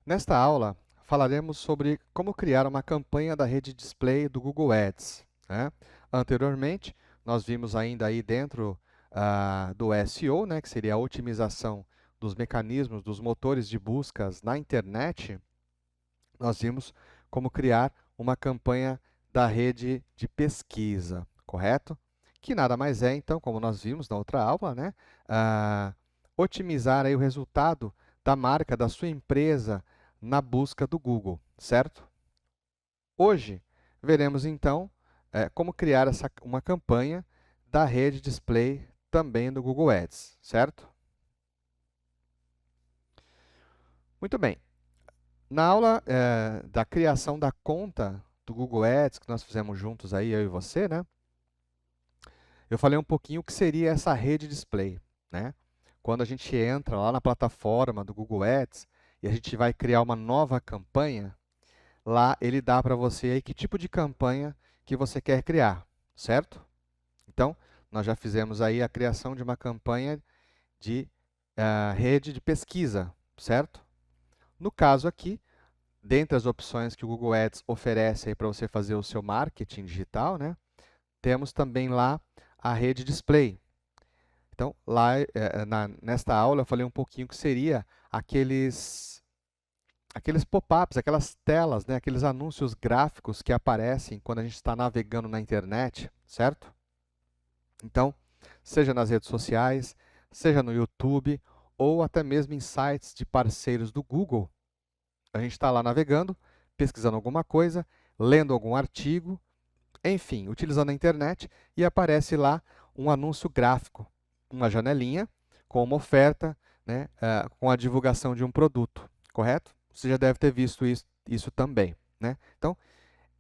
Nesta aula, falaremos sobre como criar uma campanha da rede display do Google Ads, né? Anteriormente, nós vimos ainda aí dentro do SEO, né, que seria a otimização dos mecanismos dos motores de buscas na internet, nós vimos como criar uma campanha da rede de pesquisa, correto? Que nada mais é, então, como nós vimos na outra aula, né, otimizar aí o resultado da marca da sua empresa na busca do Google, certo? Hoje, veremos então como criar uma campanha da rede display também do Google Ads, certo? Muito bem. Na aula da criação da conta do Google Ads, que nós fizemos juntos aí, eu e você, né? Eu falei um pouquinho o que seria essa rede display, né? Quando a gente entra lá na plataforma do Google Ads e a gente vai criar uma nova campanha, lá ele dá para você aí que tipo de campanha que você quer criar, certo? Então, nós já fizemos aí a criação de uma campanha de rede de pesquisa, certo? No caso aqui, dentre as opções que o Google Ads oferece para você fazer o seu marketing digital, né, temos também lá a rede display. Então, lá nesta aula eu falei um pouquinho que seria aqueles pop-ups, aquelas telas, né, aqueles anúncios gráficos que aparecem quando a gente está navegando na internet, certo? Então, seja nas redes sociais, seja no YouTube, ou até mesmo em sites de parceiros do Google, a gente está lá navegando, pesquisando alguma coisa, lendo algum artigo, enfim, utilizando a internet e aparece lá um anúncio gráfico, uma janelinha com uma oferta, né, com a divulgação de um produto, correto? Você já deve ter visto isso também, né? Então,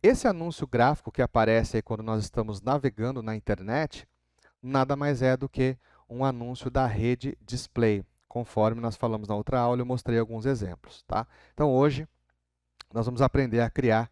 esse anúncio gráfico que aparece aí quando nós estamos navegando na internet, nada mais é do que um anúncio da rede display, conforme nós falamos na outra aula, eu mostrei alguns exemplos, tá? Então, hoje, nós vamos aprender a criar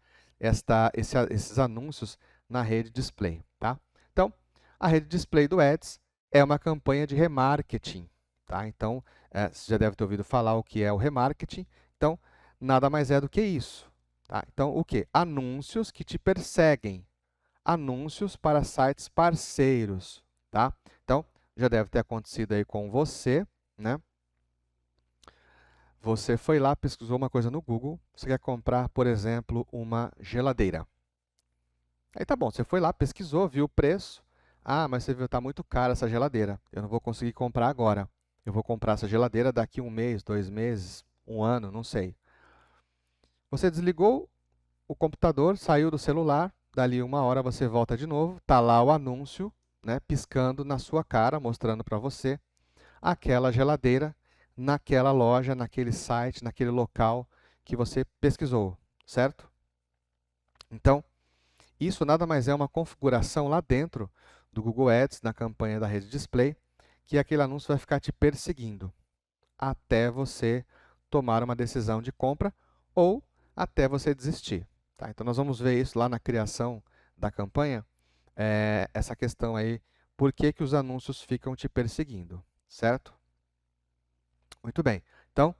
esses anúncios na rede display, tá? Então, a rede display do Ads é uma campanha de remarketing, tá? Então, você já deve ter ouvido falar o que é o remarketing. Então, nada mais é do que isso, tá? Então, o que? Anúncios que te perseguem, anúncios para sites parceiros, tá? Então, já deve ter acontecido aí com você, né? Você foi lá, pesquisou uma coisa no Google, você quer comprar, por exemplo, uma geladeira. Aí tá bom, você foi lá, pesquisou, viu o preço. Ah, mas você viu, está muito cara essa geladeira. Eu não vou conseguir comprar agora. Eu vou comprar essa geladeira daqui um mês, 2 meses, um ano, não sei. Você desligou o computador, saiu do celular, dali uma hora você volta de novo, está lá o anúncio, né, piscando na sua cara, mostrando para você aquela geladeira naquela loja, naquele site, naquele local que você pesquisou, certo? Então, isso nada mais é uma configuração lá dentro do Google Ads, na campanha da rede display, que aquele anúncio vai ficar te perseguindo até você tomar uma decisão de compra ou até você desistir. Tá? Então, nós vamos ver isso lá na criação da campanha, essa questão aí, por que que os anúncios ficam te perseguindo, certo? Muito bem. Então,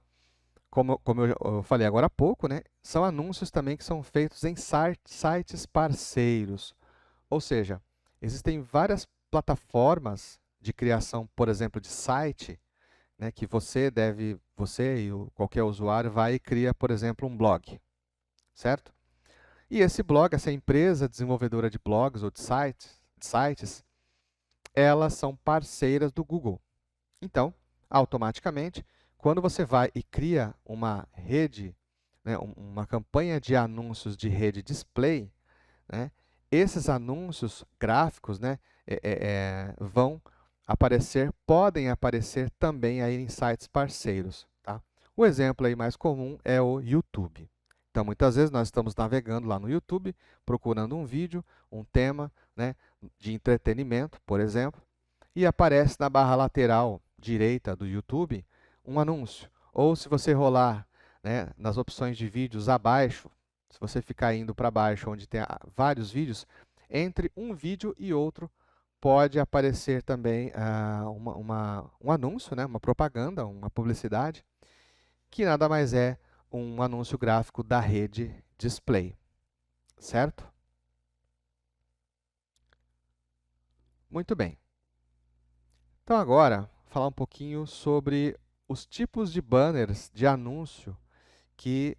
como eu falei agora há pouco, né, são anúncios também que são feitos em sites parceiros. Ou seja, existem várias plataformas de criação, por exemplo, de site, né, que você e qualquer usuário vai e cria, por exemplo, um blog, certo? E esse blog, essa empresa desenvolvedora de blogs ou de sites, elas são parceiras do Google. Então, automaticamente, quando você vai e cria uma rede, né, uma campanha de anúncios de rede display, né, esses anúncios gráficos, né, vão aparecer, podem aparecer também aí em sites parceiros. Tá? O exemplo aí mais comum é o YouTube. Então, muitas vezes nós estamos navegando lá no YouTube, procurando um vídeo, um tema, né, de entretenimento, por exemplo, e aparece na barra lateral direita do YouTube um anúncio. Ou se você rolar, né, nas opções de vídeos abaixo, se você ficar indo para baixo onde tem vários vídeos, entre um vídeo e outro pode aparecer também um anúncio, né, uma propaganda, uma publicidade, que nada mais é um anúncio gráfico da rede display, certo? Muito bem. Então agora, falar um pouquinho sobre os tipos de banners de anúncio que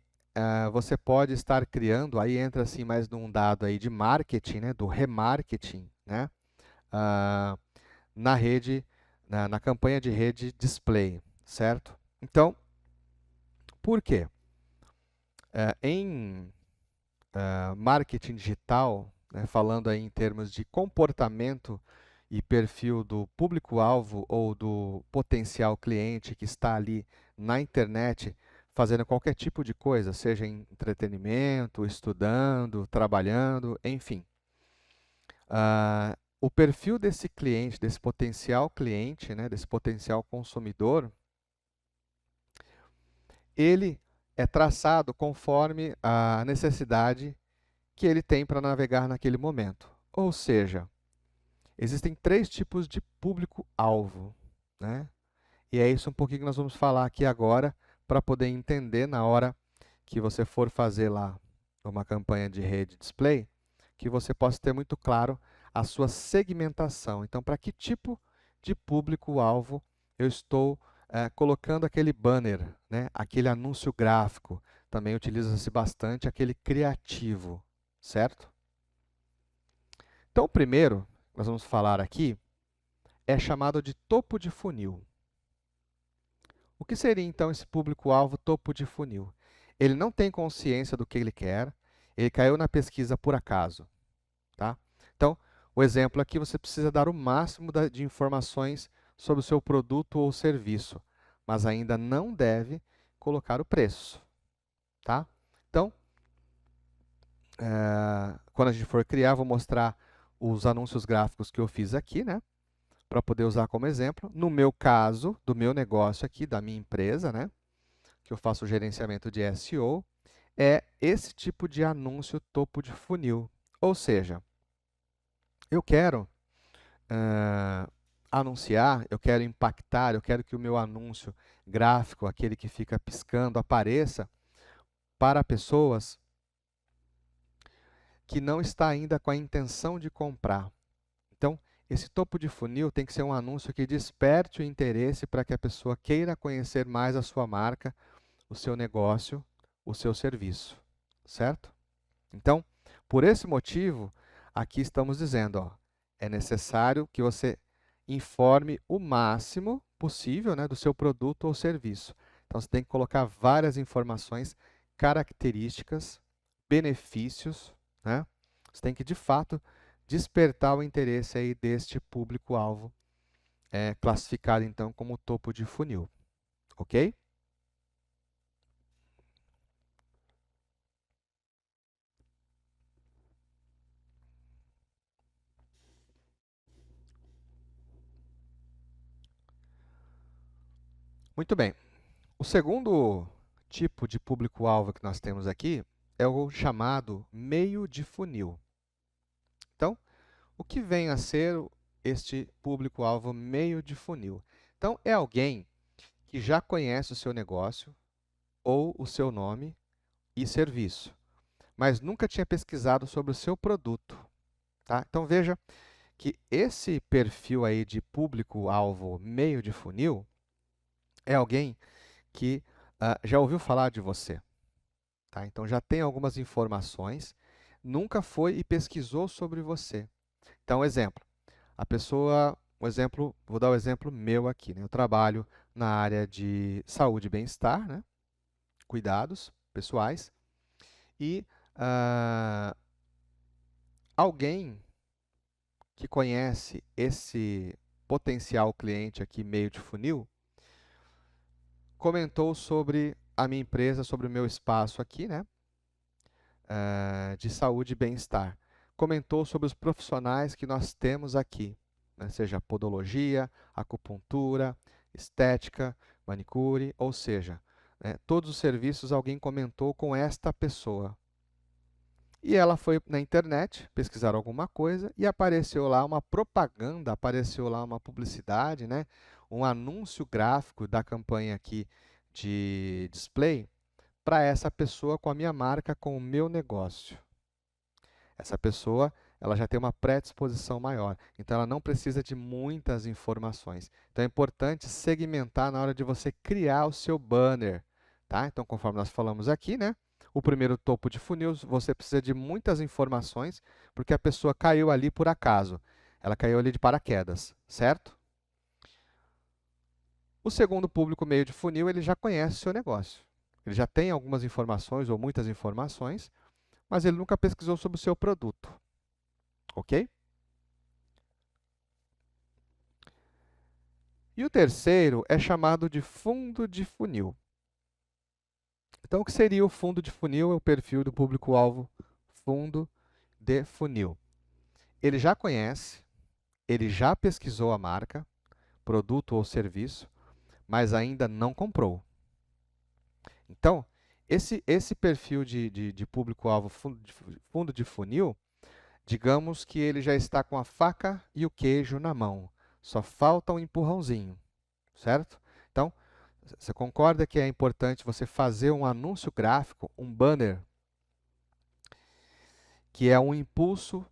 você pode estar criando. Aí entra assim mais num dado aí de marketing, né, do remarketing, né, ah, na rede, na campanha de rede display, certo? Então, por quê? Em marketing digital, né, falando aí em termos de comportamento e perfil do público-alvo ou do potencial cliente que está ali na internet fazendo qualquer tipo de coisa, seja em entretenimento, estudando, trabalhando, enfim. O perfil desse cliente, desse potencial cliente, né, desse potencial consumidor, ele é traçado conforme a necessidade que ele tem para navegar naquele momento. Ou seja, existem 3 tipos de público-alvo, né? E é isso um pouquinho que nós vamos falar aqui agora, para poder entender na hora que você for fazer lá uma campanha de rede display, que você possa ter muito claro a sua segmentação. Então, para que tipo de público-alvo eu estou colocando aquele banner, né? Aquele anúncio gráfico. Também utiliza-se bastante aquele criativo, certo? Então, o primeiro que nós vamos falar aqui é chamado de topo de funil. O que seria então esse público-alvo topo de funil? Ele não tem consciência do que ele quer, ele caiu na pesquisa por acaso. Tá? Então, o exemplo aqui, você precisa dar o máximo de informações sobre o seu produto ou serviço, mas ainda não deve colocar o preço. Tá? Então, quando a gente for criar, vou mostrar os anúncios gráficos que eu fiz aqui, né? Para poder usar como exemplo. No meu caso, do meu negócio aqui, da minha empresa, né? Que eu faço o gerenciamento de SEO, é esse tipo de anúncio topo de funil. Ou seja, eu quero anunciar, eu quero impactar, eu quero que o meu anúncio gráfico, aquele que fica piscando, apareça para pessoas que não está ainda com a intenção de comprar. Então, esse topo de funil tem que ser um anúncio que desperte o interesse para que a pessoa queira conhecer mais a sua marca, o seu negócio, o seu serviço, certo? Então, por esse motivo, aqui estamos dizendo, ó, é necessário que você informe o máximo possível, né, do seu produto ou serviço. Então, você tem que colocar várias informações, características, benefícios, né? Você tem que, de fato, despertar o interesse aí deste público-alvo, classificado, então, como topo de funil. Ok? Muito bem. O segundo tipo de público-alvo que nós temos aqui é o chamado meio de funil. Então, o que vem a ser este público-alvo meio de funil? Então, é alguém que já conhece o seu negócio ou o seu nome e serviço, mas nunca tinha pesquisado sobre o seu produto. Tá? Então, veja que esse perfil aí de público-alvo meio de funil é alguém que já ouviu falar de você. Tá? Então, já tem algumas informações, nunca foi e pesquisou sobre você. Então, exemplo, a pessoa, vou dar o exemplo meu aqui, né? Eu trabalho na área de saúde e bem-estar, né? Cuidados pessoais, e alguém que conhece esse potencial cliente aqui, meio de funil, comentou sobre a minha empresa, sobre o meu espaço aqui, né? De saúde e bem-estar. Comentou sobre os profissionais que nós temos aqui, né? Seja podologia, acupuntura, estética, manicure, ou seja, né, todos os serviços alguém comentou com esta pessoa. E ela foi na internet pesquisar alguma coisa e apareceu lá uma propaganda, apareceu lá uma publicidade, né? Um anúncio gráfico da campanha aqui de display para essa pessoa com a minha marca, com o meu negócio. Essa pessoa, ela já tem uma predisposição maior, então ela não precisa de muitas informações. Então é importante segmentar na hora de você criar o seu banner, tá? Então, conforme nós falamos aqui, né? O primeiro topo de funil, você precisa de muitas informações, porque a pessoa caiu ali por acaso. Ela caiu ali de paraquedas, certo? O segundo público meio de funil, ele já conhece o seu negócio. Ele já tem algumas informações ou muitas informações, mas ele nunca pesquisou sobre o seu produto. Ok? E o terceiro é chamado de fundo de funil. Então, o que seria o fundo de funil? É o perfil do público-alvo fundo de funil. Ele já conhece, ele já pesquisou a marca, produto ou serviço, mas ainda não comprou. Então, esse perfil de público-alvo fundo de funil, digamos que ele já está com a faca e o queijo na mão. Só falta um empurrãozinho, certo? Então, você concorda que é importante você fazer um anúncio gráfico, um banner, que é um impulso,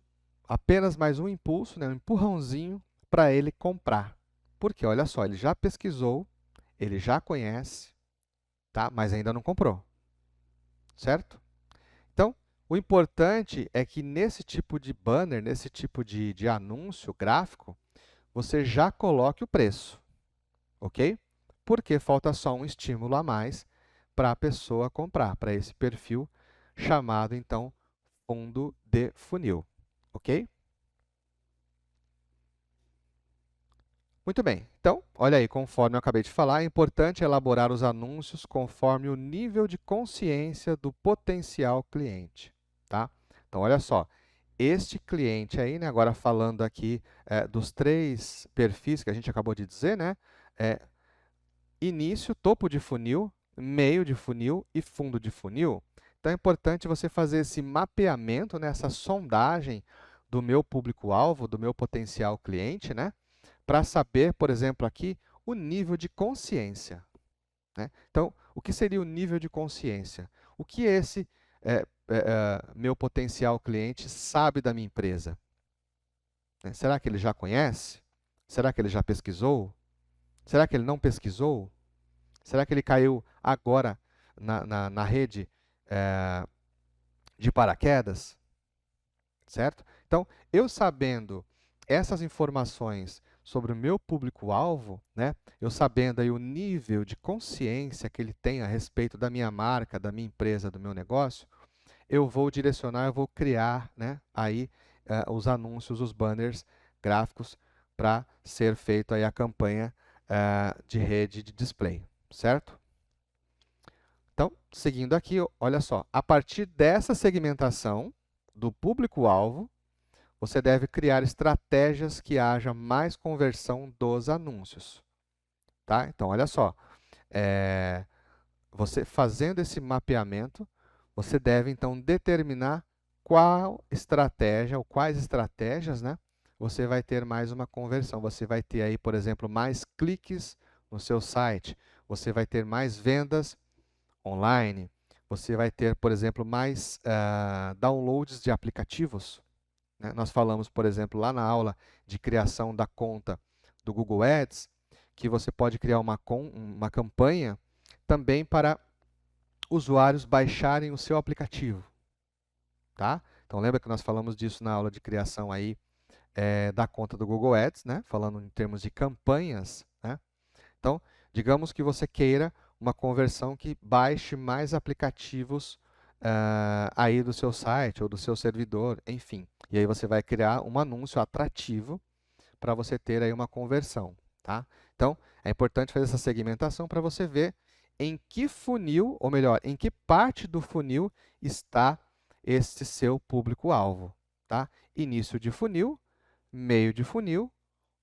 apenas mais um impulso, né, um empurrãozinho para ele comprar. Porque, olha só, ele já pesquisou, ele já conhece, tá? Mas ainda não comprou, certo? Então, o importante é que nesse tipo de banner, nesse tipo de anúncio gráfico, você já coloque o preço, ok? Porque falta só um estímulo a mais para a pessoa comprar, para esse perfil chamado, então, fundo de funil, ok? Muito bem. Então, olha aí, conforme eu acabei de falar, é importante elaborar os anúncios conforme o nível de consciência do potencial cliente, tá? Então, olha só, este cliente aí, né, agora falando aqui dos três perfis que a gente acabou de dizer, né, início, topo de funil, meio de funil e fundo de funil. Então, é importante você fazer esse mapeamento, né, essa sondagem do meu público-alvo, do meu potencial cliente, né, para saber, por exemplo, aqui, o nível de consciência, né? Então, o que seria o nível de consciência? O que esse meu potencial cliente sabe da minha empresa? Né? Será que ele já conhece? Será que ele já pesquisou? Será que ele não pesquisou? Será que ele caiu agora na rede de paraquedas? Certo? Então, eu sabendo essas informações sobre o meu público-alvo, né, eu sabendo aí o nível de consciência que ele tem a respeito da minha marca, da minha empresa, do meu negócio, eu vou direcionar, eu vou criar, né, aí os anúncios, os banners gráficos para ser feita aí a campanha de rede de display, certo? Então, seguindo aqui, olha só, a partir dessa segmentação do público-alvo, você deve criar estratégias que haja mais conversão dos anúncios. Tá? Então, olha só, você fazendo esse mapeamento, você deve então determinar qual estratégia ou quais estratégias, né, você vai ter mais uma conversão. Você vai ter aí, por exemplo, mais cliques no seu site, você vai ter mais vendas online, você vai ter, por exemplo, mais downloads de aplicativos. Né? Nós falamos, por exemplo, lá na aula de criação da conta do Google Ads, que você pode criar uma campanha também para usuários baixarem o seu aplicativo. Tá? Então, lembra que nós falamos disso na aula de criação aí, da conta do Google Ads, né? Falando em termos de campanhas. Né? Então, digamos que você queira uma conversão que baixe mais aplicativos aí do seu site ou do seu servidor, enfim. E aí você vai criar um anúncio atrativo para você ter aí uma conversão, tá? Então, é importante fazer essa segmentação para você ver em que funil, ou melhor, em que parte do funil está esse seu público-alvo, tá? Início de funil, meio de funil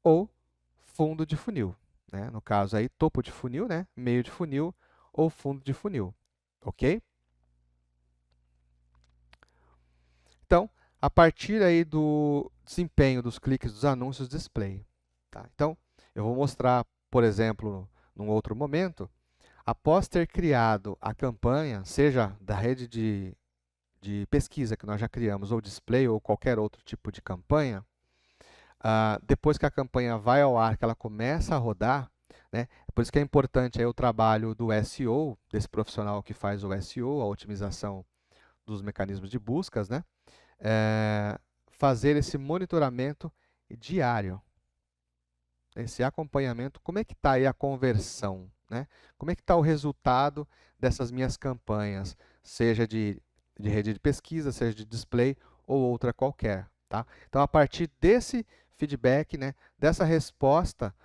ou fundo de funil, né? No caso aí, topo de funil, né? Meio de funil ou fundo de funil, ok? Então, a partir aí do desempenho dos cliques dos anúncios display. Tá? Então, eu vou mostrar, por exemplo, num outro momento, Após ter criado a campanha, seja da rede de pesquisa que nós já criamos, ou display, ou qualquer outro tipo de campanha, depois que a campanha vai ao ar, que ela começa a rodar, né? Por isso que é importante aí o trabalho do SEO, desse profissional que faz o SEO, a otimização dos mecanismos de buscas, né? Fazer esse monitoramento diário, esse acompanhamento. Como é que está aí a conversão, né? Como é que está o resultado dessas minhas campanhas, seja de rede de pesquisa, seja de display ou outra qualquer, tá? Então, a partir desse feedback, né, dessa resposta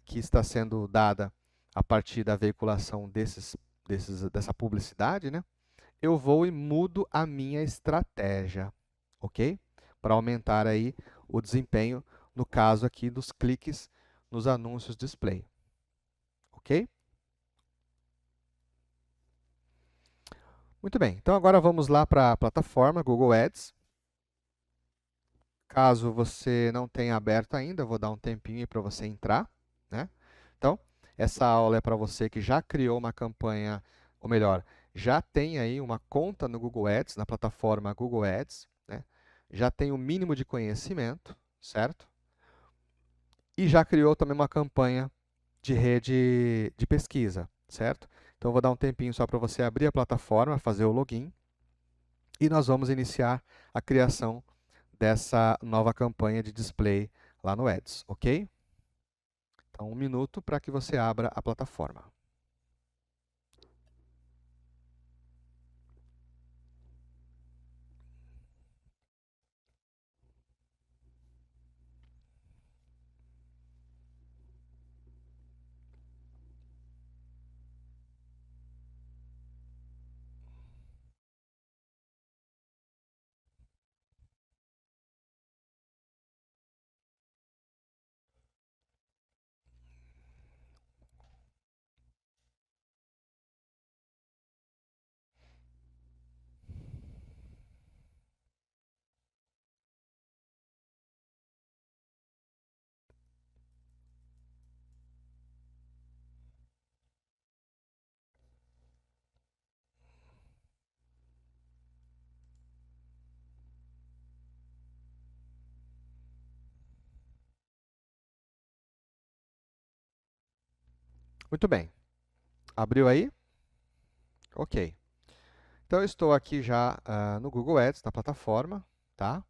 que está sendo dada a partir da veiculação dessa publicidade, né, eu vou e mudo a minha estratégia, ok? Para aumentar aí o desempenho, no caso aqui dos cliques nos anúncios display, ok? Muito bem, então agora vamos lá para a plataforma Google Ads. Caso você não tenha aberto ainda, eu vou dar um tempinho para você entrar, né? Então, essa aula é para você que já criou uma campanha, ou melhor, já tem aí uma conta no Google Ads, na plataforma Google Ads, né? Já tem o mínimo de conhecimento, certo? E já criou também uma campanha de rede de pesquisa, certo? Então, eu vou dar um tempinho só para você abrir a plataforma, fazer o login, e nós vamos iniciar a criação dessa nova campanha de display lá no Ads, ok? Então, um minuto para que você abra a plataforma. Muito bem. Abriu aí? Ok. Então, eu estou aqui já no Google Ads, na plataforma, tá?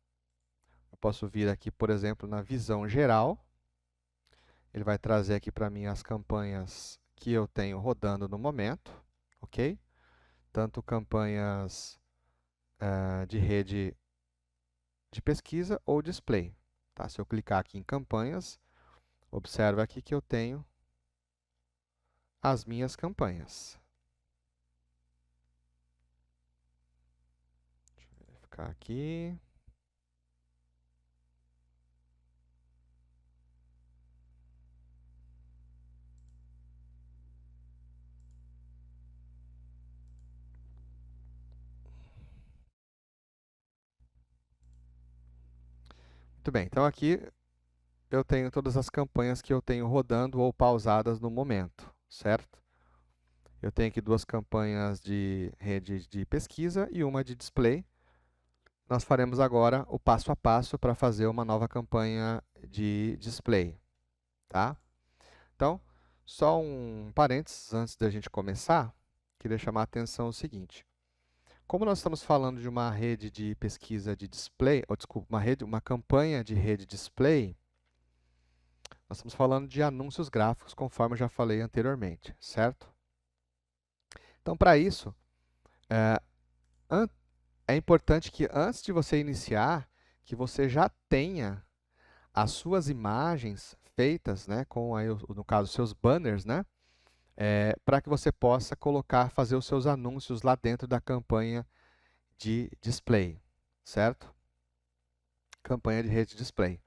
Eu posso vir aqui, por exemplo, na visão geral. Ele vai trazer aqui para mim as campanhas que eu tenho rodando no momento, ok? Tanto campanhas de rede de pesquisa ou display. Tá? Se eu clicar aqui em campanhas, observa aqui que eu tenho as minhas campanhas. Deixa eu verificar aqui. Muito bem, então aqui eu tenho todas as campanhas que eu tenho rodando ou pausadas no momento, certo? Eu tenho aqui duas campanhas de rede de pesquisa e uma de display. Nós faremos agora o passo a passo para fazer uma nova campanha de display, tá? Então, só um parênteses antes da gente começar, queria chamar a atenção o seguinte. Como nós estamos falando de uma rede de pesquisa de display, ou desculpa, uma campanha de rede display, nós estamos falando de anúncios gráficos, conforme eu já falei anteriormente, certo? Então, para isso, é, é importante que antes de você iniciar, que você já tenha as suas imagens feitas, né, com aí, no caso, seus banners, né, para que você possa fazer os seus anúncios lá dentro da campanha de display, certo? Campanha de rede display.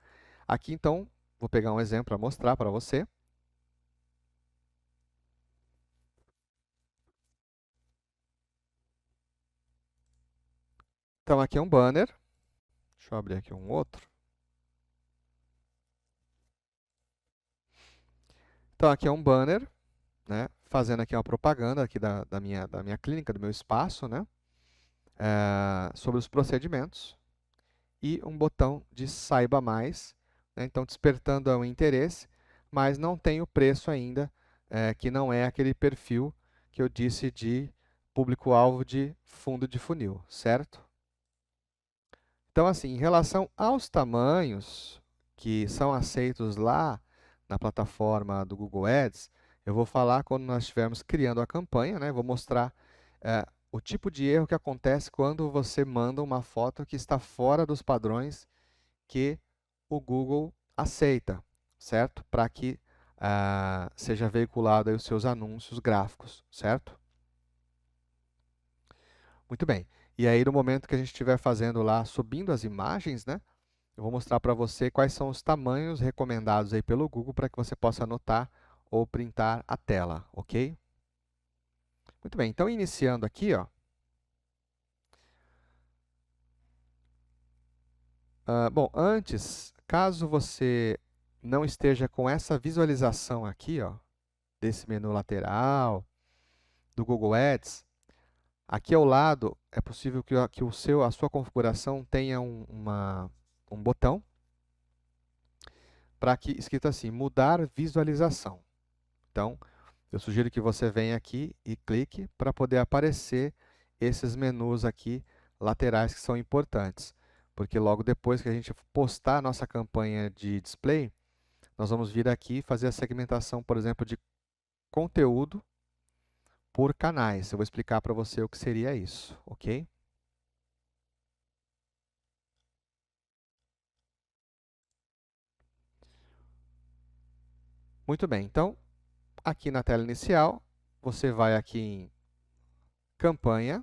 Aqui, então, vou pegar um exemplo para mostrar para você. Então, aqui é um banner. Deixa eu abrir aqui um outro. Então, aqui é um banner né, fazendo aqui uma propaganda aqui da minha clínica, do meu espaço, né, sobre os procedimentos, e um botão de saiba mais, né, então despertando o interesse, mas não tem o preço ainda, que não é aquele perfil que eu disse de público-alvo de fundo de funil, certo? Então, assim, em relação aos tamanhos que são aceitos lá na plataforma do Google Ads, eu vou falar quando nós estivermos criando a campanha, né? Vou mostrar o tipo de erro que acontece quando você manda uma foto que está fora dos padrões que o Google aceita, certo? Para que seja veiculado aí os seus anúncios gráficos, certo? Muito bem. E aí, no momento que a gente estiver fazendo lá, subindo as imagens, né? Eu vou mostrar para você quais são os tamanhos recomendados aí pelo Google para que você possa anotar ou printar a tela, ok? Muito bem, então iniciando aqui, ó. Bom, antes, caso você não esteja com essa visualização aqui, ó, desse menu lateral, do Google Ads, aqui ao lado é possível que, a sua configuração tenha um botão para que escrito assim, mudar visualização. Então, eu sugiro que você venha aqui e clique para poder aparecer esses menus aqui laterais que são importantes. Porque logo depois que a gente postar a nossa campanha de display, nós vamos vir aqui e fazer a segmentação, por exemplo, de conteúdo por canais. Eu vou explicar para você o que seria isso, ok? Muito bem, então, aqui na tela inicial, você vai aqui em campanha,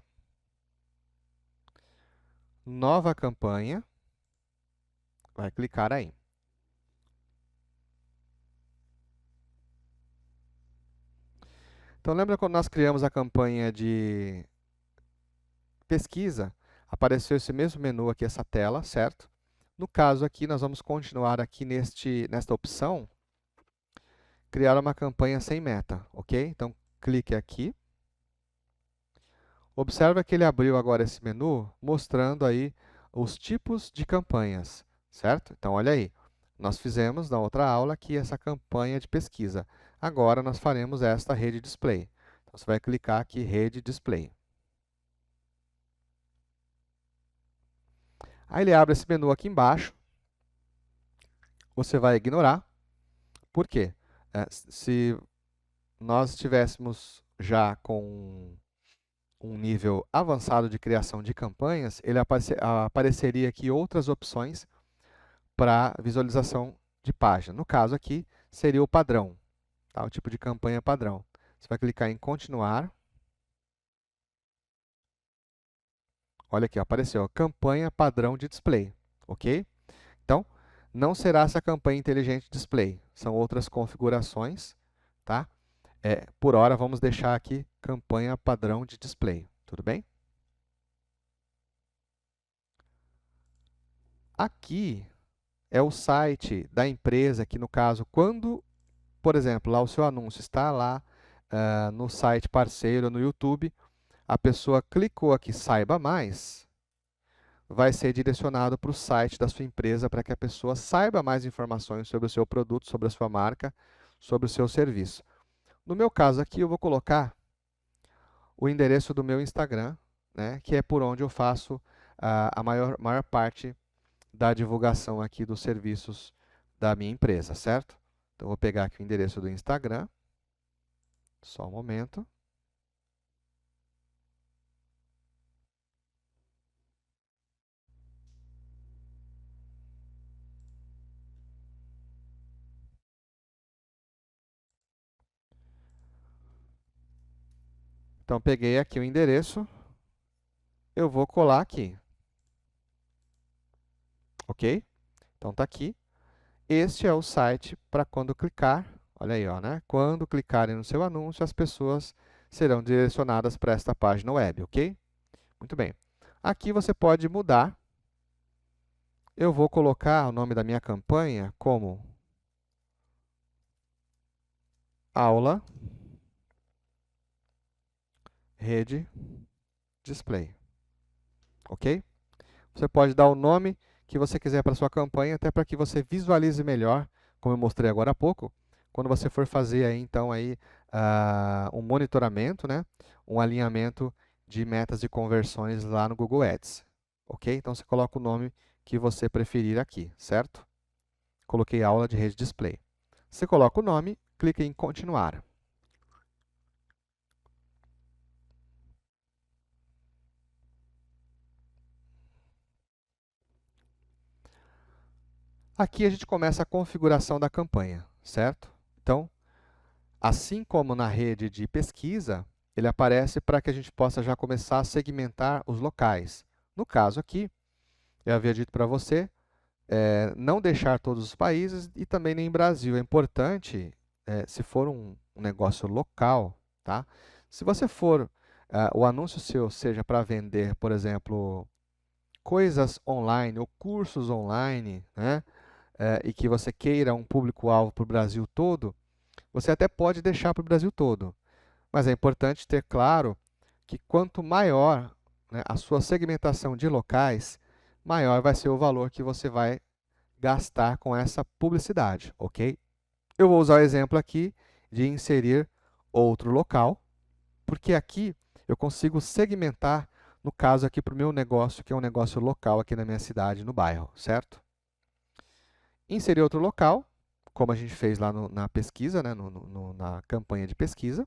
nova campanha, vai clicar aí. Então, lembra quando nós criamos a campanha de pesquisa? Apareceu esse mesmo menu aqui, essa tela, certo? No caso aqui, nós vamos continuar aqui nesta opção, criar uma campanha sem meta, ok? Então, clique aqui. Observa que ele abriu agora esse menu, mostrando aí os tipos de campanhas, certo? Então, olha aí, nós fizemos na outra aula aqui essa campanha de pesquisa. Agora, nós faremos esta rede display. Então, você vai clicar aqui, rede display. Aí ele abre esse menu aqui embaixo, você vai ignorar. Por quê? Se nós estivéssemos já com um nível avançado de criação de campanhas, ele apareceria aqui outras opções para visualização de página. No caso aqui, seria o padrão, tá? O tipo de campanha padrão. Você vai clicar em continuar. Olha aqui, ó, apareceu, ó, campanha padrão de display, ok? Então, não será essa campanha inteligente display, são outras configurações, tá? Por hora, vamos deixar aqui campanha padrão de display, tudo bem? Aqui é o site da empresa, que no caso, quando, por exemplo, lá o seu anúncio está lá no site parceiro, no YouTube, a pessoa clicou aqui, saiba mais, vai ser direcionado para o site da sua empresa para que a pessoa saiba mais informações sobre o seu produto, sobre a sua marca, sobre o seu serviço. No meu caso aqui, eu vou colocar o endereço do meu Instagram, né, que é por onde eu faço a maior parte da divulgação aqui dos serviços da minha empresa, certo? Então, vou pegar aqui o endereço do Instagram, só um momento. Então, peguei aqui o endereço, eu vou colar aqui, ok? Então, está aqui. Este é o site para quando clicar, olha aí, ó, né? Quando clicarem no seu anúncio, as pessoas serão direcionadas para esta página web, ok? Muito bem. Aqui você pode mudar. Eu vou colocar o nome da minha campanha como aula rede display. Ok? Você pode dar o nome que você quiser para sua campanha, até para que você visualize melhor, como eu mostrei agora há pouco, quando você for fazer aí, então, aí, um monitoramento, né? Um alinhamento de metas e conversões lá no Google Ads. Ok? Então, você coloca o nome que você preferir aqui, certo? Coloquei aula de rede display. Você coloca o nome, clica em continuar. Aqui a gente começa a configuração da campanha, certo? Então, assim como na rede de pesquisa, ele aparece para que a gente possa já começar a segmentar os locais. No caso aqui, eu havia dito para você, não deixar todos os países e também nem Brasil. É importante, se for um negócio local, tá? Se você for, o anúncio seu seja para vender, por exemplo, coisas online ou cursos online, né? E que você queira um público-alvo para o Brasil todo, você até pode deixar para o Brasil todo. Mas é importante ter claro que quanto maior, né, a sua segmentação de locais, maior vai ser o valor que você vai gastar com essa publicidade, ok? Eu vou usar o exemplo aqui de inserir outro local, porque aqui eu consigo segmentar, no caso aqui para o meu negócio, que é um negócio local aqui na minha cidade, no bairro, certo? Inserir outro local, como a gente fez lá na pesquisa, né, na campanha de pesquisa.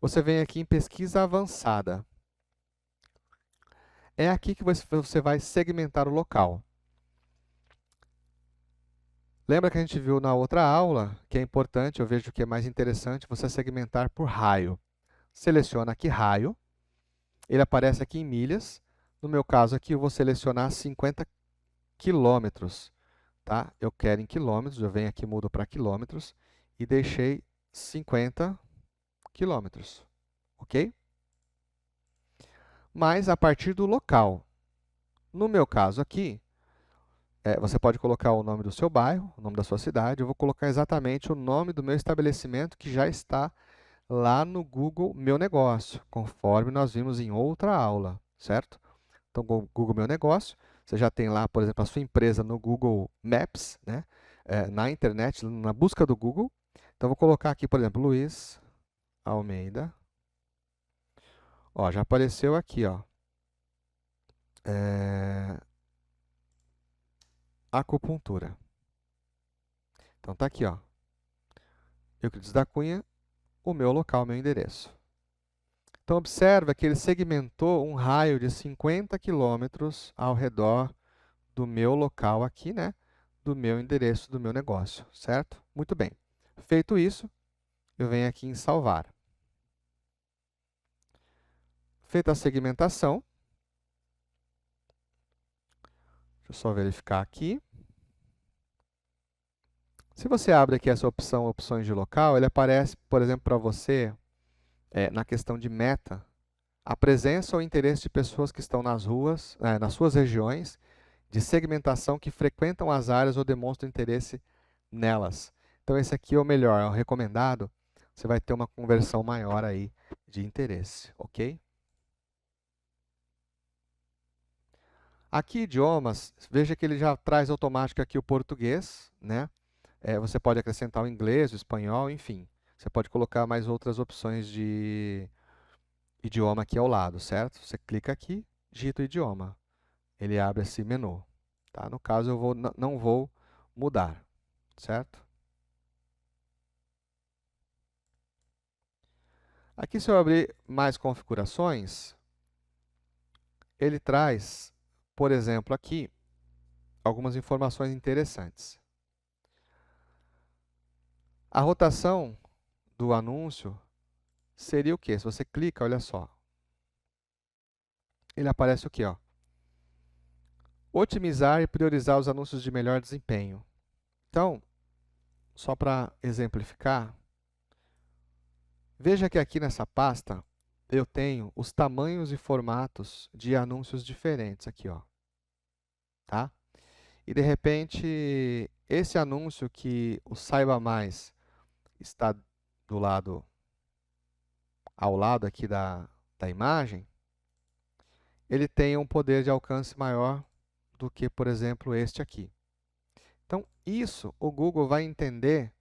Você vem aqui em pesquisa avançada. É aqui que você vai segmentar o local. Lembra que a gente viu na outra aula, que é importante, eu vejo que é mais interessante você segmentar por raio. Seleciona aqui raio, ele aparece aqui em milhas. No meu caso aqui, eu vou selecionar 50 quilômetros. Tá? Eu quero em quilômetros, eu venho aqui, mudo para quilômetros e deixei 50 quilômetros. Ok? Mas a partir do local. No meu caso aqui, você pode colocar o nome do seu bairro, o nome da sua cidade. Eu vou colocar exatamente o nome do meu estabelecimento que já está lá no Google Meu Negócio, conforme nós vimos em outra aula, certo? Então, Google Meu Negócio, você já tem lá, por exemplo, a sua empresa no Google Maps, né? Na internet, na busca do Google. Então, vou colocar aqui, por exemplo, Luiz Almeida. Ó, já apareceu aqui, ó. Acupuntura. Então, tá aqui, ó. Euclides da Cunha, o meu local, o meu endereço. Então, observa que ele segmentou um raio de 50 quilômetros ao redor do meu local aqui, né? Do meu endereço, do meu negócio, certo? Muito bem. Feito isso, eu venho aqui em salvar. Feita a segmentação, deixa eu só verificar aqui. Se você abre aqui essa opção, opções de local, ele aparece, por exemplo, para você, na questão de meta, a presença ou interesse de pessoas que estão nas ruas, nas suas regiões, de segmentação que frequentam as áreas ou demonstram interesse nelas. Então, esse aqui é o melhor, é o recomendado. Você vai ter uma conversão maior aí de interesse, ok? Aqui, idiomas, veja que ele já traz automático aqui o português, né? Você pode acrescentar o inglês, o espanhol, enfim. Você pode colocar mais outras opções de idioma aqui ao lado, certo? Você clica aqui, digita o idioma. Ele abre esse menu. Tá? No caso, eu não vou mudar, certo? Aqui, se eu abrir mais configurações, ele traz, por exemplo, aqui, algumas informações interessantes. A rotação do anúncio seria o quê? Se você clica, olha só, ele aparece o quê? Ó? Otimizar e priorizar os anúncios de melhor desempenho. Então, só para exemplificar, veja que aqui nessa pasta eu tenho os tamanhos e formatos de anúncios diferentes aqui, ó. Tá? E de repente, esse anúncio que o Saiba Mais está do lado ao lado aqui da imagem, ele tenha um poder de alcance maior do que, por exemplo, este aqui. Então, isso o Google vai entender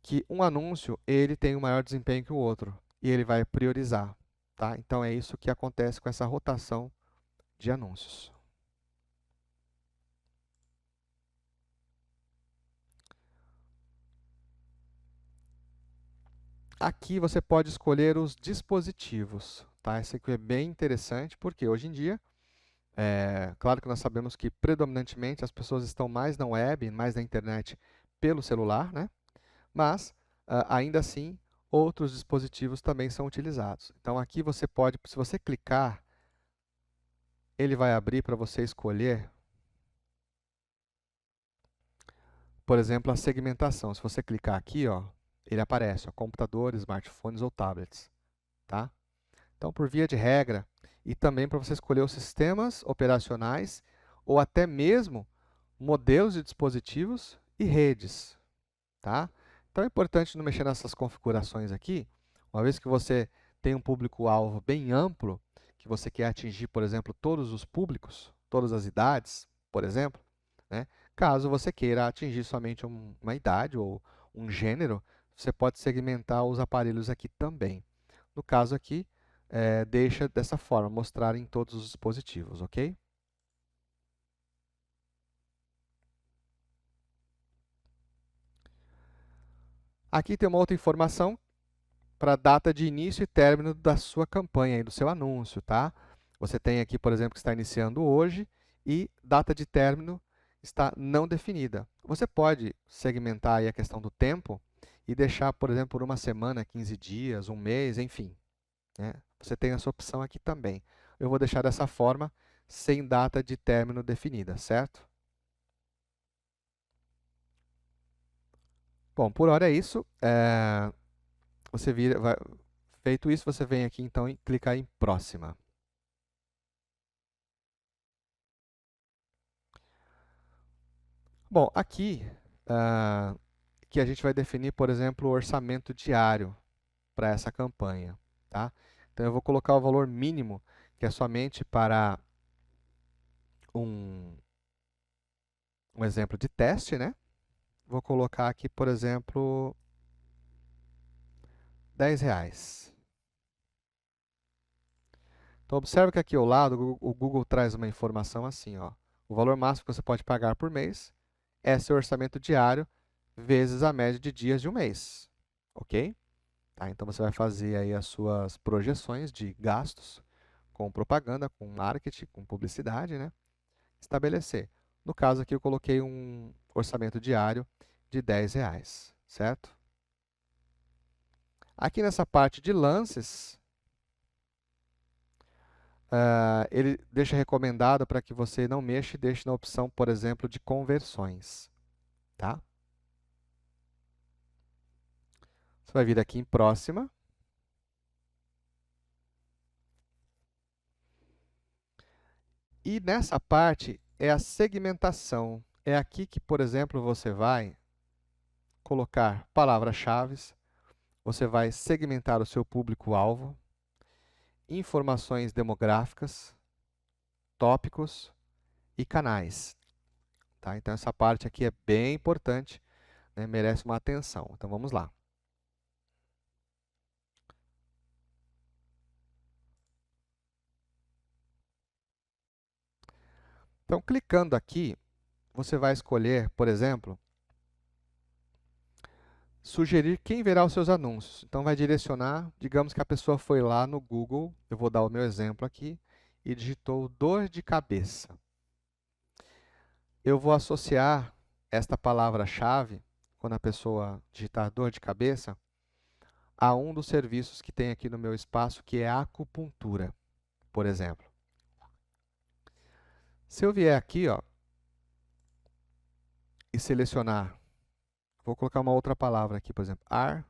que um anúncio ele tem um maior desempenho que o outro e ele vai priorizar, tá? Então, é isso que acontece com essa rotação de anúncios. Aqui você pode escolher os dispositivos, tá? Esse aqui é bem interessante porque hoje em dia, claro que nós sabemos que predominantemente as pessoas estão mais na web, mais na internet pelo celular, né? Mas, ainda assim, outros dispositivos também são utilizados. Então, aqui você pode, se você clicar, ele vai abrir para você escolher, por exemplo, a segmentação. Se você clicar aqui, ó, ele aparece, ó, computadores, smartphones ou tablets, tá? Então, por via de regra, e também para você escolher os sistemas operacionais ou até mesmo modelos de dispositivos e redes, tá? Então, é importante não mexer nessas configurações aqui, uma vez que você tem um público-alvo bem amplo, que você quer atingir, por exemplo, todos os públicos, todas as idades, por exemplo, né? Caso você queira atingir somente uma idade ou um gênero, você pode segmentar os aparelhos aqui também. No caso aqui, deixa dessa forma, mostrar em todos os dispositivos, ok? Aqui tem uma outra informação para a data de início e término da sua campanha, e do seu anúncio, tá? Você tem aqui, por exemplo, que está iniciando hoje e data de término está não definida. Você pode segmentar aí a questão do tempo e deixar, por exemplo, por uma semana, 15 dias, um mês, enfim, né? Você tem essa opção aqui também. Eu vou deixar dessa forma, sem data de término definida, certo? Bom, por hora é isso. Feito isso, você vem aqui então e clicar em próxima. Bom, aqui que a gente vai definir, por exemplo, o orçamento diário para essa campanha, tá? Então, eu vou colocar o valor mínimo, que é somente para um exemplo de teste, né? Vou colocar aqui, por exemplo, R$ 10. Então, observe que aqui ao lado o Google traz uma informação assim, ó. O valor máximo que você pode pagar por mês é seu orçamento diário vezes a média de dias de um mês, ok? Tá, então, você vai fazer aí as suas projeções de gastos com propaganda, com marketing, com publicidade, né? Estabelecer. No caso aqui, eu coloquei um orçamento diário de R$ 10, certo? Aqui nessa parte de lances, ele deixa recomendado para que você não mexa e deixe na opção, por exemplo, de conversões, tá? Você vai vir aqui em próxima. E nessa parte é a segmentação. É aqui que, por exemplo, você vai colocar palavras-chave, você vai segmentar o seu público-alvo, informações demográficas, tópicos e canais, tá? Então, essa parte aqui é bem importante, né? Merece uma atenção. Então, vamos lá. Então, clicando aqui, você vai escolher, por exemplo, sugerir quem verá os seus anúncios. Então, vai direcionar, digamos que a pessoa foi lá no Google, eu vou dar o meu exemplo aqui, e digitou dor de cabeça. Eu vou associar esta palavra-chave, quando a pessoa digitar dor de cabeça, a um dos serviços que tem aqui no meu espaço, que é a acupuntura, por exemplo. Se eu vier aqui, ó, e selecionar, vou colocar uma outra palavra aqui, por exemplo, ar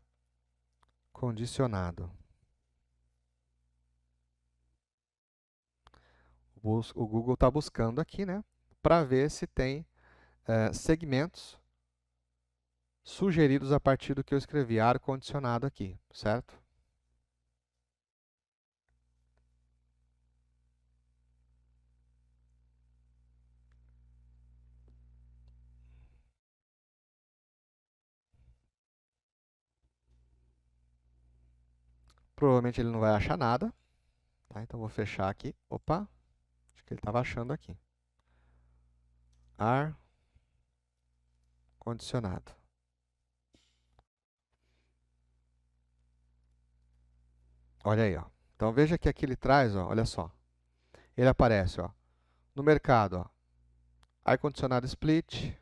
condicionado. O Google está buscando aqui, né, para ver se tem segmentos sugeridos a partir do que eu escrevi, ar condicionado aqui, certo? provavelmente ele não vai achar nada. Tá? Então, vou fechar aqui. Opa, acho que ele estava achando aqui. Ar-condicionado. Olha aí, ó. Então, veja que aqui ele traz, ó, olha só. Ele aparece, ó, no mercado, ó, ar-condicionado split,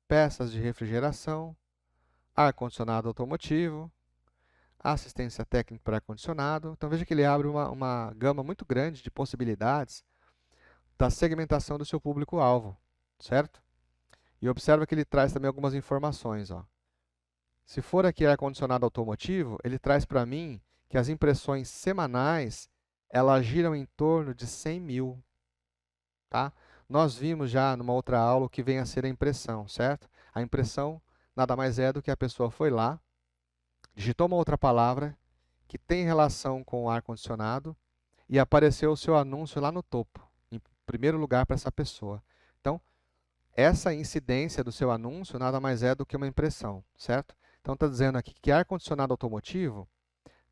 peças de refrigeração, ar-condicionado automotivo, assistência técnica para ar-condicionado. Então, veja que ele abre uma gama muito grande de possibilidades da segmentação do seu público-alvo, certo? E observa que ele traz também algumas informações, ó. Se for aqui ar-condicionado automotivo, ele traz para mim que as impressões semanais, elas giram em torno de 100 mil. Tá? Nós vimos já numa outra aula o que vem a ser a impressão, certo? A impressão nada mais é do que a pessoa foi lá, digitou uma outra palavra que tem relação com o ar-condicionado e apareceu o seu anúncio lá no topo, em primeiro lugar para essa pessoa. Então, essa incidência do seu anúncio nada mais é do que uma impressão, certo? Então, está dizendo aqui que ar-condicionado automotivo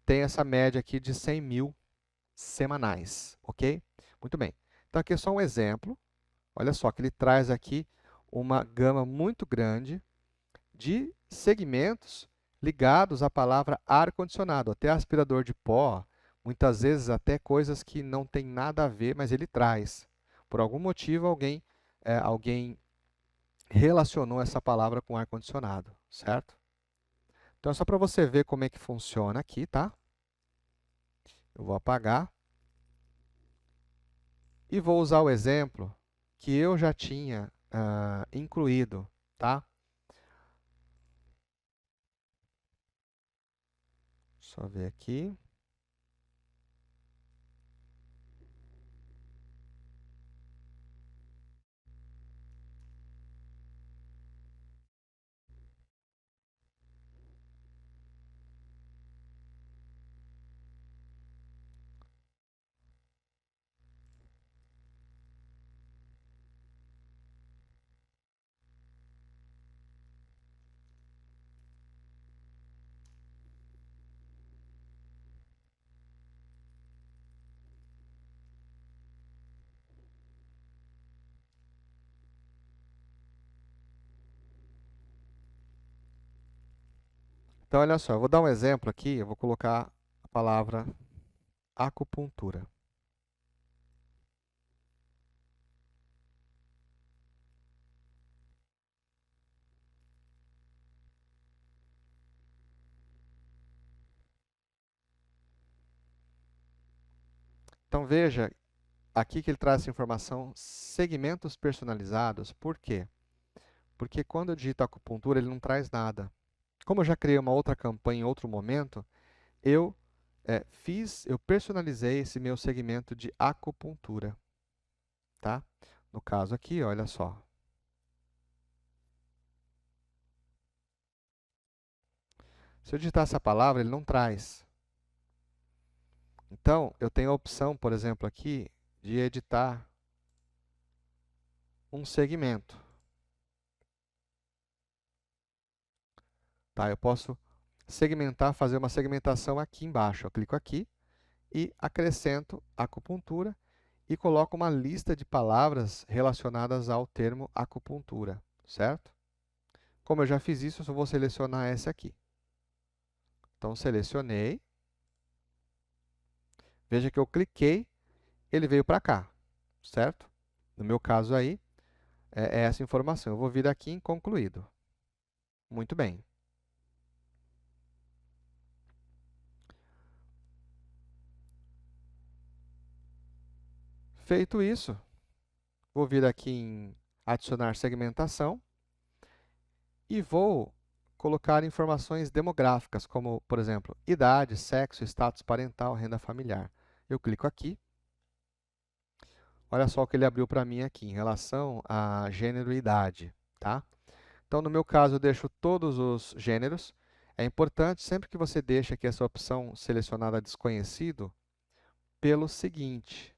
tem essa média aqui de 100 mil semanais, ok? Muito bem. Então, aqui é só um exemplo. Olha só que ele traz aqui uma gama muito grande de segmentos ligados à palavra ar-condicionado, até aspirador de pó, muitas vezes até coisas que não tem nada a ver, mas ele traz. Por algum motivo, alguém relacionou essa palavra com ar-condicionado, certo? Então, é só para você ver como é que funciona aqui, tá? Eu vou apagar e vou usar o exemplo que eu já tinha incluído, tá? Só ver aqui. Então, olha só, eu vou dar um exemplo aqui, eu vou colocar a palavra acupuntura. Então, veja aqui que ele traz essa informação, segmentos personalizados. Por quê? Porque quando eu digito acupuntura, ele não traz nada. Como eu já criei uma outra campanha em outro momento, eu eu personalizei esse meu segmento de acupuntura. Tá? No caso aqui, olha só. Se eu digitar essa palavra, ele não traz. Então, eu tenho a opção, por exemplo, aqui, de editar um segmento. Tá? Eu posso segmentar, fazer uma segmentação aqui embaixo. Eu clico aqui e acrescento acupuntura e coloco uma lista de palavras relacionadas ao termo acupuntura, certo? Como eu já fiz isso, eu só vou selecionar essa aqui. Então, selecionei. Veja que eu cliquei, ele veio para cá, certo? No meu caso aí, é essa informação. Eu vou vir aqui em concluído. Muito bem. Feito isso, vou vir aqui em adicionar segmentação e vou colocar informações demográficas, como, por exemplo, idade, sexo, status parental, renda familiar. Eu clico aqui. Olha só o que ele abriu para mim aqui, em relação a gênero e idade. Tá? Então, no meu caso, eu deixo todos os gêneros. É importante, sempre que você deixa aqui essa opção selecionada desconhecido, pelo seguinte: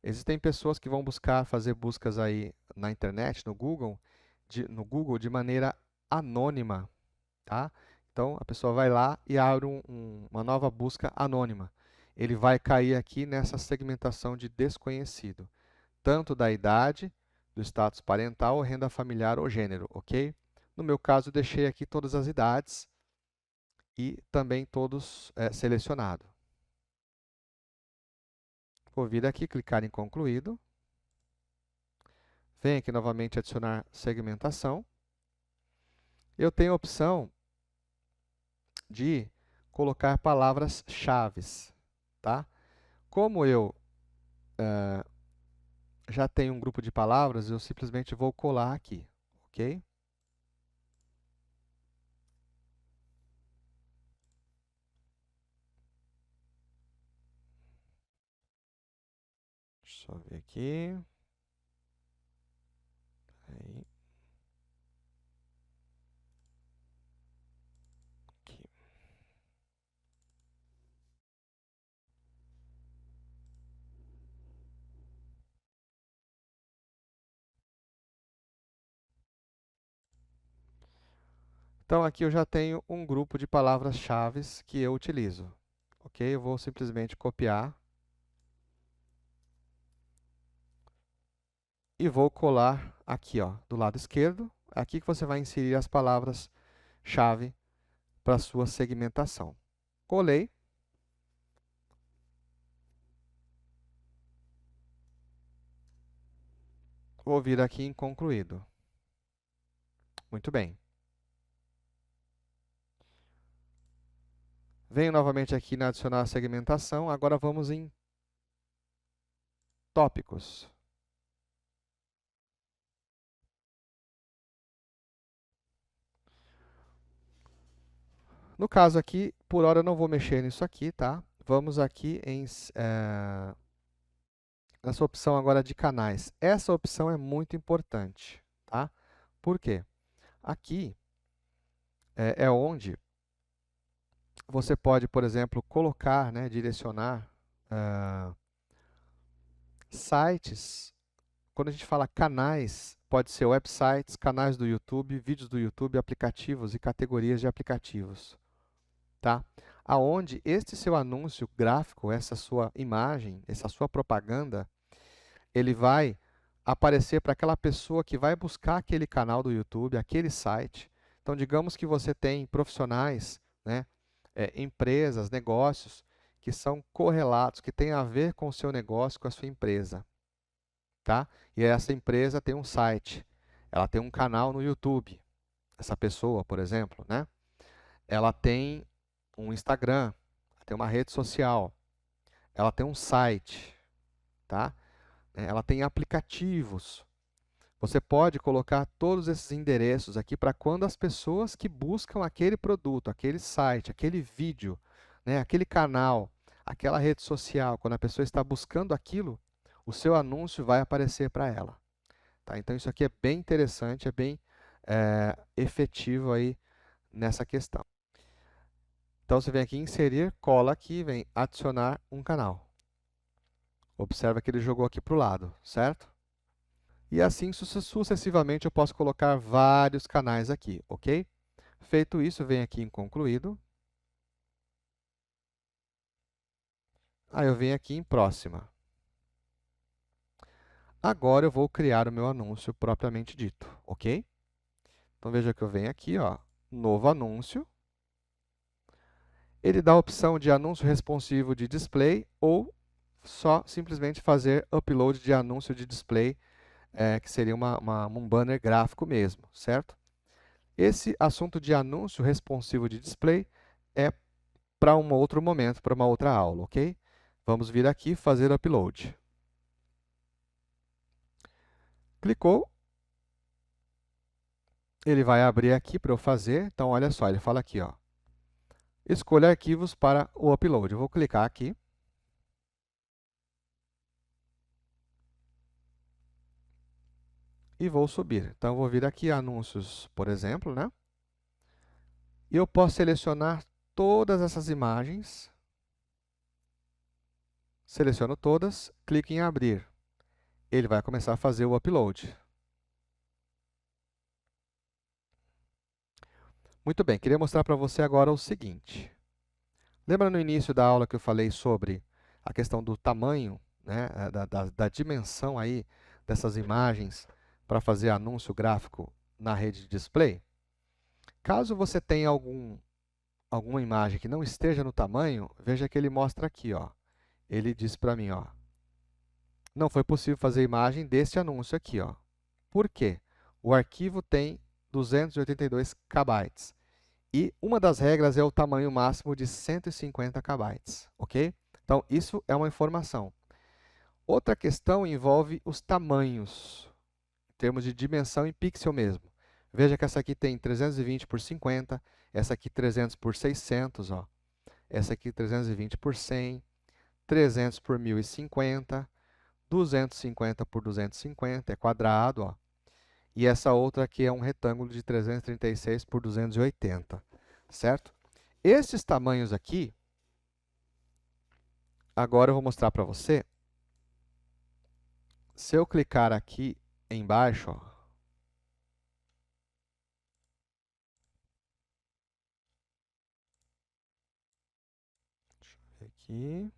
existem pessoas que vão buscar fazer buscas aí na internet, no Google, de maneira anônima, tá? Então, a pessoa vai lá e abre uma nova busca anônima. Ele vai cair aqui nessa segmentação de desconhecido, tanto da idade, do status parental, renda familiar ou gênero, ok? No meu caso, eu deixei aqui todas as idades e também todos selecionados. Vou vir aqui, clicar em concluído. Venho aqui novamente adicionar segmentação. Eu tenho a opção de colocar palavras-chave, tá? Como eu já tenho um grupo de palavras, eu simplesmente vou colar aqui, ok? Deixa eu só ver aqui. Aí. Aqui. Então, aqui eu já tenho um grupo de palavras-chave que eu utilizo. Ok? Eu vou simplesmente copiar e vou colar aqui, ó, do lado esquerdo. Aqui que você vai inserir as palavras-chave para a sua segmentação. Colei. Vou vir aqui em concluído. Muito bem. Venho novamente aqui na adicionar segmentação. Agora vamos em tópicos. No caso aqui, por hora eu não vou mexer nisso aqui, tá? Vamos aqui nessa opção agora de canais. Essa opção é muito importante, tá? Por quê? Aqui é onde você pode, por exemplo, colocar, né, direcionar sites. Quando a gente fala canais, pode ser websites, canais do YouTube, vídeos do YouTube, aplicativos e categorias de aplicativos, tá? Aonde este seu anúncio gráfico, essa sua imagem, essa sua propaganda, ele vai aparecer para aquela pessoa que vai buscar aquele canal do YouTube, aquele site. Então, digamos que você tem profissionais, né, empresas, negócios, que são correlatos, que têm a ver com o seu negócio, com a sua empresa. Tá? E essa empresa tem um site, ela tem um canal no YouTube, essa pessoa, por exemplo, né? Ela tem um Instagram, tem uma rede social, ela tem um site, tá? Ela tem aplicativos. Você pode colocar todos esses endereços aqui para quando as pessoas que buscam aquele produto, aquele site, aquele vídeo, né, aquele canal, aquela rede social, quando a pessoa está buscando aquilo, o seu anúncio vai aparecer para ela. Tá? Então, isso aqui é bem interessante, é bem efetivo aí nessa questão. Então, você vem aqui em inserir, cola aqui, vem adicionar um canal. Observa que ele jogou aqui para o lado, certo? E assim sucessivamente eu posso colocar vários canais aqui, ok? Feito isso, vem aqui em concluído. Aí eu venho aqui em próxima. Agora eu vou criar o meu anúncio propriamente dito, ok? Então veja que eu venho aqui, ó, novo anúncio. Ele dá a opção de anúncio responsivo de display ou só simplesmente fazer upload de anúncio de display, que seria um banner gráfico mesmo, certo? Esse assunto de anúncio responsivo de display é para um outro momento, para uma outra aula, ok? Vamos vir aqui fazer upload. Clicou, ele vai abrir aqui para eu fazer. Então, olha só, ele fala aqui, ó, escolha arquivos para o upload. Eu vou clicar aqui. E vou subir. Então, eu vou vir aqui, anúncios, por exemplo, né? E eu posso selecionar todas essas imagens. Seleciono todas, clico em abrir. Ele vai começar a fazer o upload. Muito bem, queria mostrar para você agora o seguinte. Lembra no início da aula que eu falei sobre a questão do tamanho, né, da dimensão aí dessas imagens para fazer anúncio gráfico na rede de display? Caso você tenha alguma imagem que não esteja no tamanho, veja que ele mostra aqui, ó. Ele diz para mim, ó, não foi possível fazer imagem deste anúncio aqui, ó. Por quê? O arquivo tem 282 KB. E uma das regras é o tamanho máximo de 150 KB, ok? Então, isso é uma informação. Outra questão envolve os tamanhos, em termos de dimensão em pixel mesmo. Veja que essa aqui tem 320 por 50, essa aqui 300 por 600, ó. Essa aqui 320 por 100, 300 por 1050, 250 por 250, é quadrado, ó. E essa outra aqui é um retângulo de 336 por 280, certo? Esses tamanhos aqui, agora eu vou mostrar para você. Se eu clicar aqui embaixo, ó, deixa eu ver aqui.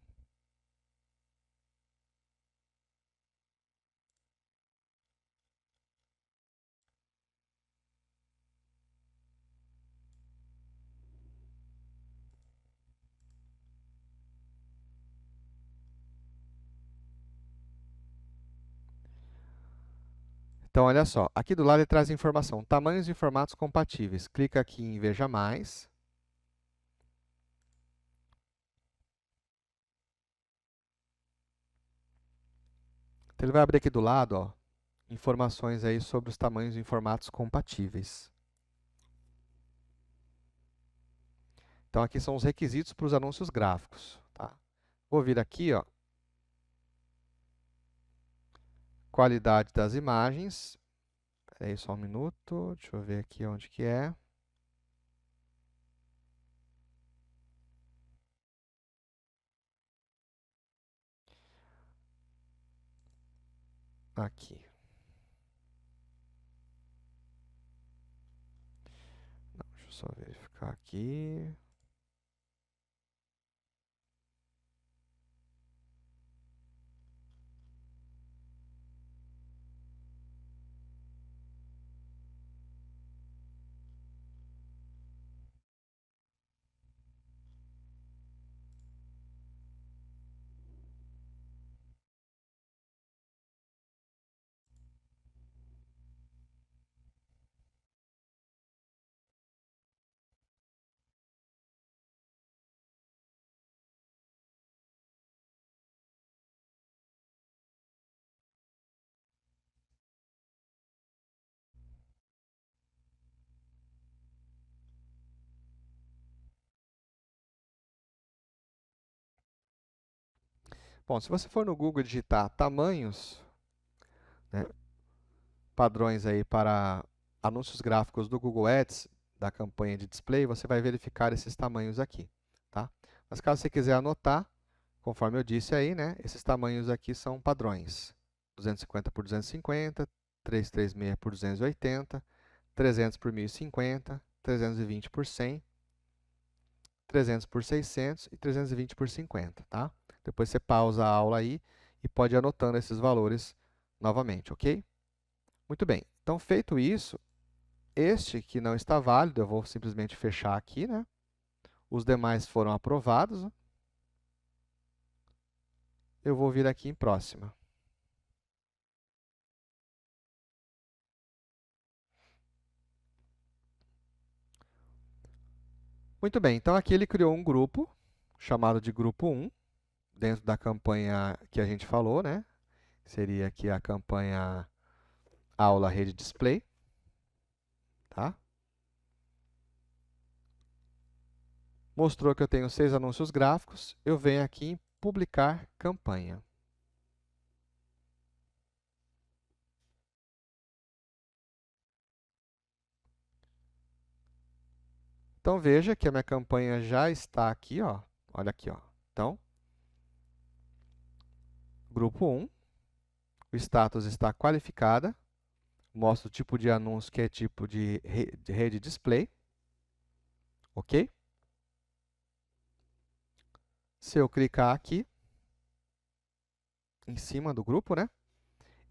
Então, olha só, aqui do lado ele traz informação, tamanhos e formatos compatíveis. Clica aqui em Veja Mais. Então, ele vai abrir aqui do lado, ó, informações aí sobre os tamanhos e formatos compatíveis. Então, aqui são os requisitos para os anúncios gráficos. Tá? Vou vir aqui, ó, qualidade das imagens. Espera aí só um minuto, deixa eu ver aqui onde que é. Aqui. Não, deixa eu só verificar aqui. Bom, se você for no Google e digitar tamanhos, né, padrões aí para anúncios gráficos do Google Ads, da campanha de display, você vai verificar esses tamanhos aqui, tá? Mas caso você quiser anotar, conforme eu disse aí, né, esses tamanhos aqui são padrões. 250 por 250, 336 por 280, 300 por 1050, 320 por 100, 300 por 600 e 320 por 50, tá? Depois você pausa a aula aí e pode ir anotando esses valores novamente, ok? Muito bem, então feito isso, este que não está válido, eu vou simplesmente fechar aqui, né? Os demais foram aprovados, né? Eu vou vir aqui em próxima. Muito bem, então aqui ele criou um grupo, chamado de grupo 1, dentro da campanha que a gente falou, né? Seria aqui a campanha aula rede display, tá? Mostrou que eu tenho 6 anúncios gráficos, eu venho aqui em publicar campanha. Então veja que a minha campanha já está aqui, ó. Olha aqui, ó. Então, grupo 1, o status está qualificada, mostra o tipo de anúncio que é tipo de rede display. ok? Se eu clicar aqui, em cima do grupo, né,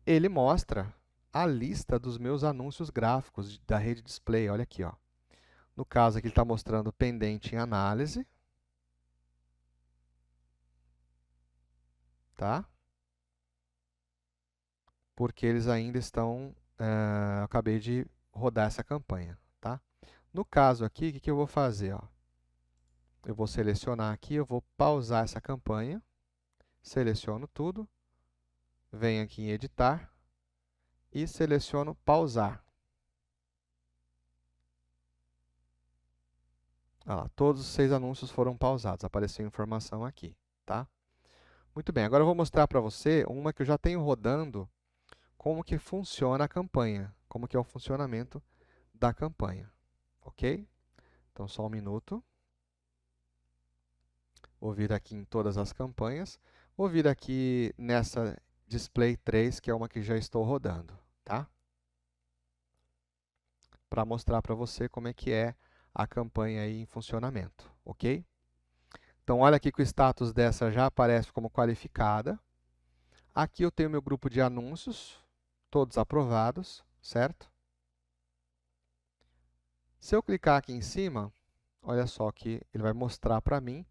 ele mostra a lista dos meus anúncios gráficos da rede display. Olha aqui, ó. No caso aqui, ele está mostrando pendente em análise. Tá? Porque eles ainda estão... eu acabei de rodar essa campanha. Tá? No caso aqui, o que eu vou fazer? Ó? Eu vou selecionar aqui, eu vou pausar essa campanha. Seleciono tudo. Venho aqui em editar. E seleciono pausar. Olha lá, todos os 6 anúncios foram pausados. Apareceu a informação aqui. Tá? Muito bem, agora eu vou mostrar para você uma que eu já tenho rodando, como que funciona a campanha, como que é o funcionamento da campanha. Ok? Então, só um minuto. Vou vir aqui em todas as campanhas. Vou vir aqui nessa Display 3, que é uma que já estou rodando, tá? Para mostrar para você como é que é a campanha aí em funcionamento, ok? Então, olha aqui que o status dessa já aparece como qualificada. Aqui eu tenho meu grupo de anúncios, todos aprovados, certo? Se eu clicar aqui em cima, olha só que ele vai mostrar para mim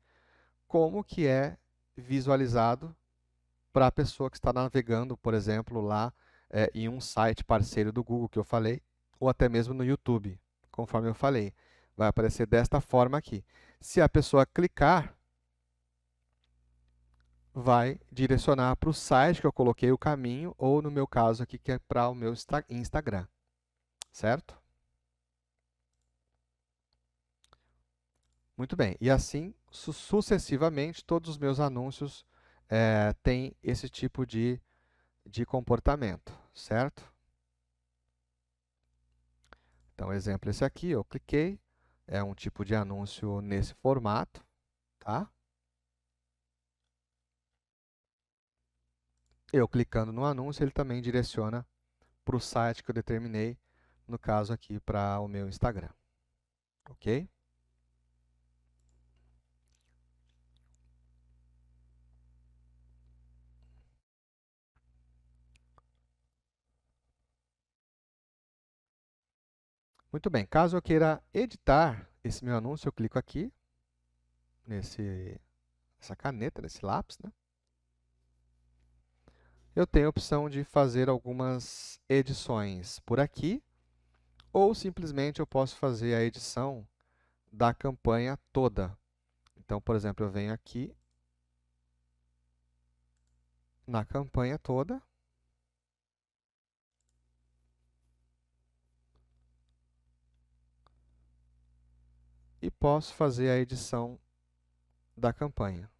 como que é visualizado para a pessoa que está navegando, por exemplo, lá em um site parceiro do Google que eu falei, ou até mesmo no YouTube, conforme eu falei. Vai aparecer desta forma aqui. Se a pessoa clicar, vai direcionar para o site que eu coloquei o caminho, ou no meu caso aqui, que é para o meu Instagram, certo? Muito bem, e assim sucessivamente, todos os meus anúncios têm esse tipo de comportamento, certo? Então, exemplo esse aqui, eu cliquei, é um tipo de anúncio nesse formato, tá? Eu clicando no anúncio, ele também direciona para o site que eu determinei, no caso aqui, para o meu Instagram, ok? Muito bem, caso eu queira editar esse meu anúncio, eu clico aqui, nessa caneta, nesse lápis, né? Eu tenho a opção de fazer algumas edições por aqui, ou simplesmente eu posso fazer a edição da campanha toda. Então, por exemplo, eu venho aqui na campanha toda e posso fazer a edição da campanha.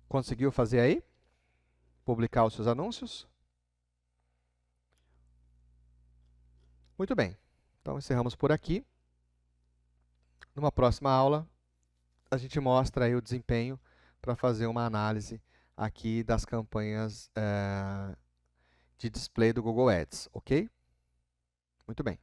Conseguiu fazer aí? Publicar os seus anúncios? Muito bem. Então, encerramos por aqui. Numa próxima aula, a gente mostra aí o desempenho para fazer uma análise aqui das campanhas de display do Google Ads, ok? Muito bem.